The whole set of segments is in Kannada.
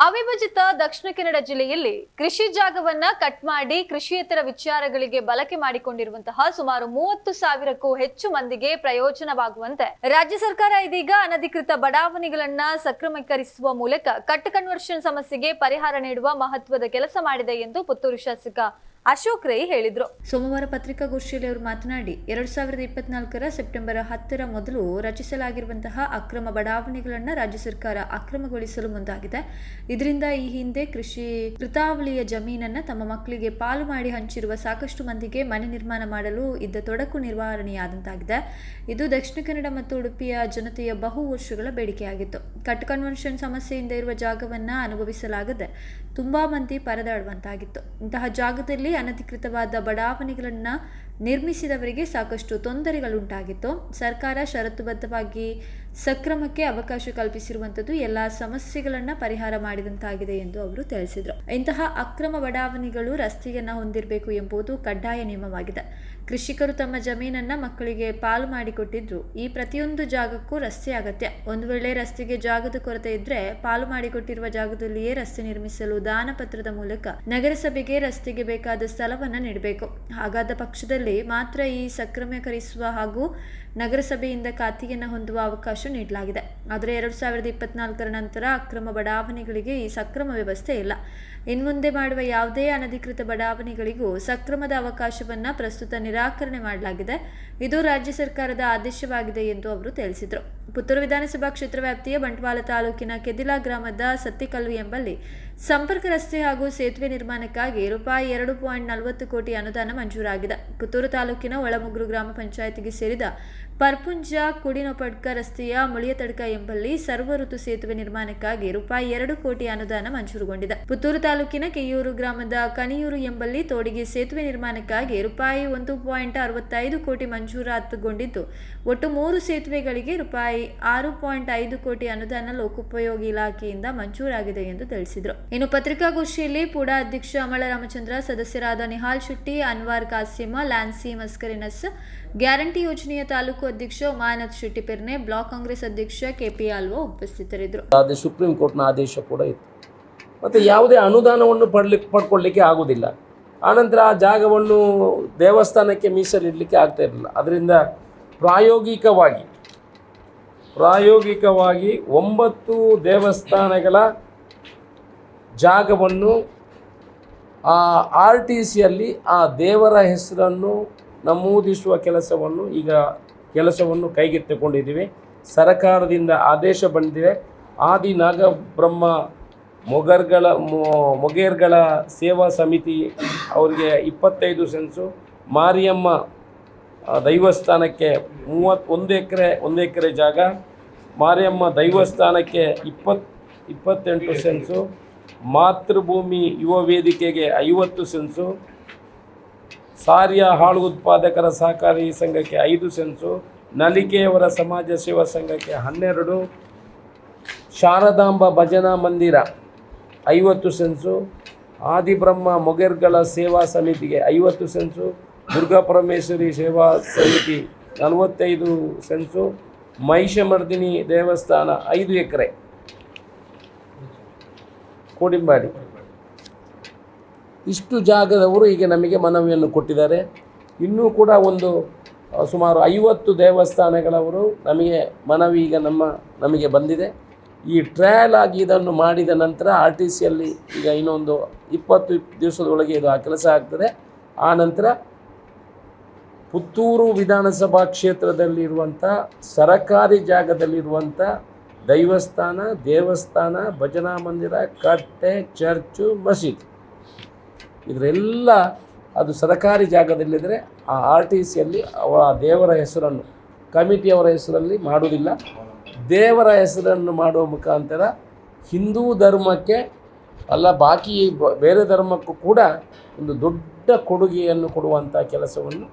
ಅವಿಭಜಿತ ದಕ್ಷಿಣ ಕನ್ನಡ ಜಿಲ್ಲೆಯಲ್ಲಿ ಕೃಷಿ ಜಾಗವನ್ನ ಕಟ್ ಮಾಡಿ ಕೃಷಿಯೇತರ ವಿಚಾರಗಳಿಗೆ ಬಳಕೆ ಮಾಡಿಕೊಂಡಿರುವಂತಹ ಸುಮಾರು 30,000ಕ್ಕೂ ಹೆಚ್ಚು ಮಂದಿಗೆ ಪ್ರಯೋಜನವಾಗುವಂತೆ ರಾಜ್ಯ ಸರ್ಕಾರ ಇದೀಗ ಅನಧಿಕೃತ ಬಡಾವಣೆಗಳನ್ನ ಸಕ್ರಮೀಕರಿಸುವ ಮೂಲಕ ಕಟ್ ಕನ್ವರ್ಷನ್ ಸಮಸ್ಯೆಗೆ ಪರಿಹಾರ ನೀಡುವ ಮಹತ್ವದ ಕೆಲಸ ಮಾಡಿದೆ ಎಂದು ಪುತ್ತೂರು ಶಾಸಕ ಅಶೋಕ್ ರೈ ಹೇಳಿದ್ರು. ಸೋಮವಾರ ಪತ್ರಿಕಾಗೋಷ್ಠಿಯಲ್ಲಿ ಅವರು ಮಾತನಾಡಿ 2024ರ ಸೆಪ್ಟೆಂಬರ್ 10ರ ಮೊದಲು ರಚಿಸಲಾಗಿರುವಂತಹ ಅಕ್ರಮ ಬಡಾವಣೆಗಳನ್ನು ರಾಜ್ಯ ಸರ್ಕಾರ ಅಕ್ರಮಗೊಳಿಸಲು ಮುಂದಾಗಿದೆ. ಇದರಿಂದ ಈ ಹಿಂದೆ ಕೃಷಿ ಕೃತಾವಳಿಯ ಜಮೀನನ್ನ ತಮ್ಮ ಮಕ್ಕಳಿಗೆ ಪಾಲು ಮಾಡಿ ಹಂಚಿರುವ ಸಾಕಷ್ಟು ಮಂದಿಗೆ ಮನೆ ನಿರ್ಮಾಣ ಮಾಡಲು ಇದ್ದ ತೊಡಕು ನಿವಾರಣೆಯಾದಂತಾಗಿದೆ. ಇದು ದಕ್ಷಿಣ ಕನ್ನಡ ಮತ್ತು ಉಡುಪಿಯ ಜನತೆಯ ಬಹು ವರ್ಷಗಳ ಬೇಡಿಕೆಯಾಗಿತ್ತು. ಕಟ್ ಕನ್ವರ್ಷನ್ ಸಮಸ್ಯೆಯಿಂದ ಇರುವ ಜಾಗವನ್ನ ಅನುಭವಿಸಲಾಗದೆ ತುಂಬಾ ಮಂದಿ ಪರದಾಡುವಂತಾಗಿತ್ತು. ಇಂತಹ ಜಾಗದಲ್ಲಿ ಅನಧಿಕೃತವಾದ ಬಡಾವಣೆಗಳನ್ನು ನಿರ್ಮಿಸಿದವರಿಗೆ ಸಾಕಷ್ಟು ತೊಂದರೆಗಳುಂಟಾಗಿತ್ತು. ಸರ್ಕಾರ ಷರತ್ತುಬದ್ಧವಾಗಿ ಸಕ್ರಮಕ್ಕೆ ಅವಕಾಶ ಕಲ್ಪಿಸಿರುವಂಥದ್ದು ಎಲ್ಲ ಸಮಸ್ಯೆಗಳನ್ನು ಪರಿಹಾರ ಮಾಡಿದಂತಾಗಿದೆ ಎಂದು ಅವರು ತಿಳಿಸಿದರು. ಇಂತಹ ಅಕ್ರಮ ಬಡಾವಣೆಗಳು ರಸ್ತೆಯನ್ನು ಹೊಂದಿರಬೇಕು ಎಂಬುದು ಕಡ್ಡಾಯ ನಿಯಮವಾಗಿದೆ. ಕೃಷಿಕರು ತಮ್ಮ ಜಮೀನನ್ನ ಮಕ್ಕಳಿಗೆ ಪಾಲು ಮಾಡಿಕೊಟ್ಟಿದ್ರು. ಈ ಪ್ರತಿಯೊಂದು ಜಾಗಕ್ಕೂ ರಸ್ತೆ ಅಗತ್ಯ. ಒಂದು ವೇಳೆ ರಸ್ತೆಗೆ ಜಾಗದ ಕೊರತೆ ಇದ್ರೆ ಪಾಲು ಮಾಡಿಕೊಟ್ಟಿರುವ ಜಾಗದಲ್ಲಿಯೇ ರಸ್ತೆ ನಿರ್ಮಿಸಲು ದಾನ ಪತ್ರದ ಮೂಲಕ ನಗರಸಭೆಗೆ ರಸ್ತೆಗೆ ಬೇಕಾದ ಸ್ಥಳವನ್ನ ನೀಡಬೇಕು. ಹಾಗಾದ ಪಕ್ಷದಲ್ಲಿ ಮಾತ್ರ ಈ ಸಕ್ರಮೀಕರಿಸುವ ಹಾಗೂ ನಗರಸಭೆಯಿಂದ ಖಾತೆಯನ್ನು ಹೊಂದುವ ಅವಕಾಶ ನೀಡಲಾಗಿದೆ. ಆದರೆ 2024ರ ನಂತರ ಅಕ್ರಮ ಬಡಾವಣೆಗಳಿಗೆ ಈ ಸಕ್ರಮ ವ್ಯವಸ್ಥೆ ಇಲ್ಲ. ಇನ್ಮುಂದೆ ಮಾಡುವ ಯಾವುದೇ ಅನಧಿಕೃತ ಬಡಾವಣೆಗಳಿಗೂ ಸಕ್ರಮದ ಅವಕಾಶವನ್ನ ಪ್ರಸ್ತುತ ನಿರಾಕರಣೆ ಮಾಡಲಾಗಿದೆ. ಇದು ರಾಜ್ಯ ಸರ್ಕಾರದ ಆದೇಶವಾಗಿದೆ ಎಂದು ಅವರು ತಿಳಿಸಿದರು. ಪುತ್ತೂರು ವಿಧಾನಸಭಾ ಕ್ಷೇತ್ರ ವ್ಯಾಪ್ತಿಯ ಬಂಟ್ವಾಳ ತಾಲೂಕಿನ ಕೆದಿಲಾ ಗ್ರಾಮದ ಸತ್ತಿಕಲ್ಲು ಎಂಬಲ್ಲಿ ಸಂಪರ್ಕ ರಸ್ತೆ ಹಾಗೂ ಸೇತುವೆ ನಿರ್ಮಾಣಕ್ಕಾಗಿ ರೂಪಾಯಿ 2.40 ಕೋಟಿ ಅನುದಾನ ಮಂಜೂರಾಗಿದೆ. ಪುತ್ತೂರು ತಾಲೂಕಿನ ಒಳಮುಗ್ರು ಗ್ರಾಮ ಪಂಚಾಯಿತಿಗೆ ಸೇರಿದ ಪರ್ಪುಂಜ ಕುಡಿನೊಪಡ್ಕ ರಸ್ತೆಯ ಮುಳಿಯತಡ್ಕ ಎಂಬಲ್ಲಿ ಸರ್ವ ಋತು ಸೇತುವೆ ನಿರ್ಮಾಣಕ್ಕಾಗಿ ರೂಪಾಯಿ 2 ಕೋಟಿ ಅನುದಾನ ಮಂಜೂರುಗೊಂಡಿದೆ. ಪುತ್ತೂರು ತಾಲೂಕಿನ ಕೆಯ್ಯೂರು ಗ್ರಾಮದ ಕಣಿಯೂರು ಎಂಬಲ್ಲಿ ತೋಡಿಗೆ ಸೇತುವೆ ನಿರ್ಮಾಣಕ್ಕಾಗಿ ರೂಪಾಯಿ 1.65 ಕೋಟಿ ಮಂಜೂರಾತುಗೊಂಡಿದ್ದು ಒಟ್ಟು 3 ಸೇತುವೆಗಳಿಗೆ ರೂಪಾಯಿ 6.5 ಕೋಟಿ ಅನುದಾನ ಲೋಕೋಪಯೋಗಿ ಇಲಾಖೆಯಿಂದ ಮಂಜೂರಾಗಿದೆ ಎಂದು ತಿಳಿಸಿದರು. ಇನ್ನು ಪತ್ರಿಕಾಗೋಷ್ಠಿಯಲ್ಲಿ ಪೂಡಾ ಅಧ್ಯಕ್ಷ ಅಮಳ ರಾಮಚಂದ್ರ, ಸದಸ್ಯರಾದ ನಿಹಾಲ್ ಶೆಟ್ಟಿ, ಅನ್ವಾರ್ ಕಾಸಿಮ, ಲ್ಯಾನ್ಸಿ ಮಸ್ಕರಿನಸ್, ಗ್ಯಾರಂಟಿ ಯೋಜನೆಯ ತಾಲೂಕು ಅಧ್ಯಕ್ಷ ಉಮಾನತ್ ಶೆಟ್ಟಿ ಪೆರ್ನೆ, ಬ್ಲಾಕ್ ಕಾಂಗ್ರೆಸ್ ಅಧ್ಯಕ್ಷ ಕೆಪಿ ಆಲ್ವಾ ಉಪಸ್ಥಿತರಿದ್ದರು. ಸುಪ್ರೀಂ ಕೋರ್ಟ್ನ ಆದೇಶ ಕೂಡ ಇತ್ತು. ಮತ್ತು ಯಾವುದೇ ಅನುದಾನವನ್ನು ಪಡ್ಕೊಳ್ಳಿಕ್ಕೆ ಆಗೋದಿಲ್ಲ. ಆನಂತರ ಆ ಜಾಗವನ್ನು ದೇವಸ್ಥಾನಕ್ಕೆ ಮೀಸಲಿಡಲಿಕ್ಕೆ ಆಗ್ತಾ ಇರಲಿಲ್ಲ. ಅದರಿಂದ ಪ್ರಾಯೋಗಿಕವಾಗಿ 9 ದೇವಸ್ಥಾನಗಳ ಜಾಗವನ್ನು RTCಯಲ್ಲಿ ಆ ದೇವರ ಹೆಸರನ್ನು ನಮೂದಿಸುವ ಕೆಲಸವನ್ನು ಕೈಗೆತ್ತಿಕೊಂಡಿದ್ದೀವಿ. ಸರ್ಕಾರದಿಂದ ಆದೇಶ ಬಂದಿದೆ. ಆದಿ ನಾಗಬ್ರಹ್ಮ ಮೊಗೇರ್ಗಳ ಸೇವಾ ಸಮಿತಿ ಅವರಿಗೆ 25 ಸೆನ್ಸು, ಮಾರಿಯಮ್ಮ ದೈವಸ್ಥಾನಕ್ಕೆ 1 ಎಕರೆ ಜಾಗ, ಮಾರಿಯಮ್ಮ ದೈವಸ್ಥಾನಕ್ಕೆ 28 ಸೆನ್ಸು, ಮಾತೃಭೂಮಿ ಯುವ ವೇದಿಕೆಗೆ 50 ಸೆನ್ಸು, ಸಾರಿಯ ಹಾಳು ಉತ್ಪಾದಕರ ಸಹಕಾರಿ ಸಂಘಕ್ಕೆ 5 ಸೆನ್ಸು, ನಲಿಕೆಯವರ ಸಮಾಜ ಸೇವಾ ಸಂಘಕ್ಕೆ 12, ಶಾರದಾಂಬ ಭಜನಾ ಮಂದಿರ 50 ಸೆನ್ಸು, ಆದಿಬ್ರಹ್ಮ ಮೊಗೇರ್ಗಳ ಸೇವಾ ಸಮಿತಿಗೆ 50 ಸೆನ್ಸು, ದುರ್ಗಾಪರಮೇಶ್ವರಿ ಸೇವಾ ಸಮಿತಿ 45 ಸೆನ್ಸು, ಮಹಿಷಮರ್ದಿನಿ ದೇವಸ್ಥಾನ 5 ಎಕರೆ ಕೋಡಿಂಬಾಡಿ. ಇಷ್ಟು ಜಾಗದವರು ಈಗ ನಮಗೆ ಮನವಿಯನ್ನು ಕೊಟ್ಟಿದ್ದಾರೆ. ಇನ್ನೂ ಕೂಡ ಸುಮಾರು 50 ದೇವಸ್ಥಾನಗಳವರು ನಮಗೆ ಮನವಿ ಈಗ ನಮಗೆ ಬಂದಿದೆ. ಈ ಟ್ರಯಲ್ ಆಗಿ ಇದನ್ನು ಮಾಡಿದ ನಂತರ RTCಯಲ್ಲಿ ಈಗ ಇನ್ನೊಂದು 20 ದಿವಸದೊಳಗೆ ಇದು ಆ ಕೆಲಸ ಆಗ್ತದೆ. ಆ ನಂತರ ಪುತ್ತೂರು ವಿಧಾನಸಭಾ ಕ್ಷೇತ್ರದಲ್ಲಿರುವಂಥ ಸರಕಾರಿ ಜಾಗದಲ್ಲಿರುವಂಥ ದೇವಸ್ಥಾನ, ಭಜನಾ ಮಂದಿರ, ಕಟ್ಟೆ, ಚರ್ಚು, ಮಸೀದಿ ಇದರೆಲ್ಲ ಅದು ಸರಕಾರಿ ಜಾಗದಲ್ಲಿದ್ದರೆ ಆ RTCಯಲ್ಲಿ ಅವರ ದೇವರ ಹೆಸರನ್ನು ಕಮಿಟಿಯವರ ಹೆಸರಲ್ಲಿ ಮಾಡುವುದಿಲ್ಲ. ದೇವರ ಹೆಸರನ್ನು ಮಾಡುವ ಮುಖಾಂತರ ಹಿಂದೂ ಧರ್ಮಕ್ಕೆ ಅಲ್ಲ, ಬಾಕಿ ಬೇರೆ ಧರ್ಮಕ್ಕೂ ಕೂಡ ಒಂದು ದೊಡ್ಡ ಕೊಡುಗೆಯನ್ನು ಕೊಡುವಂಥ ಕೆಲಸವನ್ನು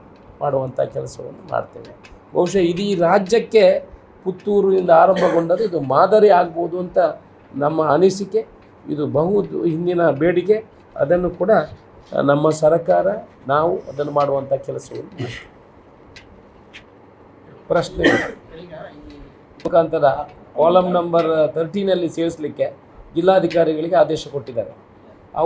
ಮಾಡ್ತೇವೆ. ಬಹುಶಃ ಇಡೀ ರಾಜ್ಯಕ್ಕೆ ಪುತ್ತೂರಿನಿಂದ ಆರಂಭಗೊಂಡದ್ದು ಇದು ಮಾದರಿ ಆಗ್ಬೋದು ಅಂತ ನಮ್ಮ ಅನಿಸಿಕೆ. ಇದು ಹಿಂದಿನ ಬೇಡಿಕೆ. ಅದನ್ನು ಕೂಡ ನಮ್ಮ ಸರ್ಕಾರ ನಾವು ಅದನ್ನು ಮಾಡುವಂಥ ಕೆಲಸವನ್ನು ಮಾಡ್ತೀವಿ. ಪ್ರಶ್ನೆ ಮುಖಾಂತರ ಕಾಲಮ್ ನಂಬರ್ 13ನಲ್ಲಿ ಸೇರಿಸಲಿಕ್ಕೆ ಜಿಲ್ಲಾಧಿಕಾರಿಗಳಿಗೆ ಆದೇಶ ಕೊಟ್ಟಿದ್ದಾರೆ.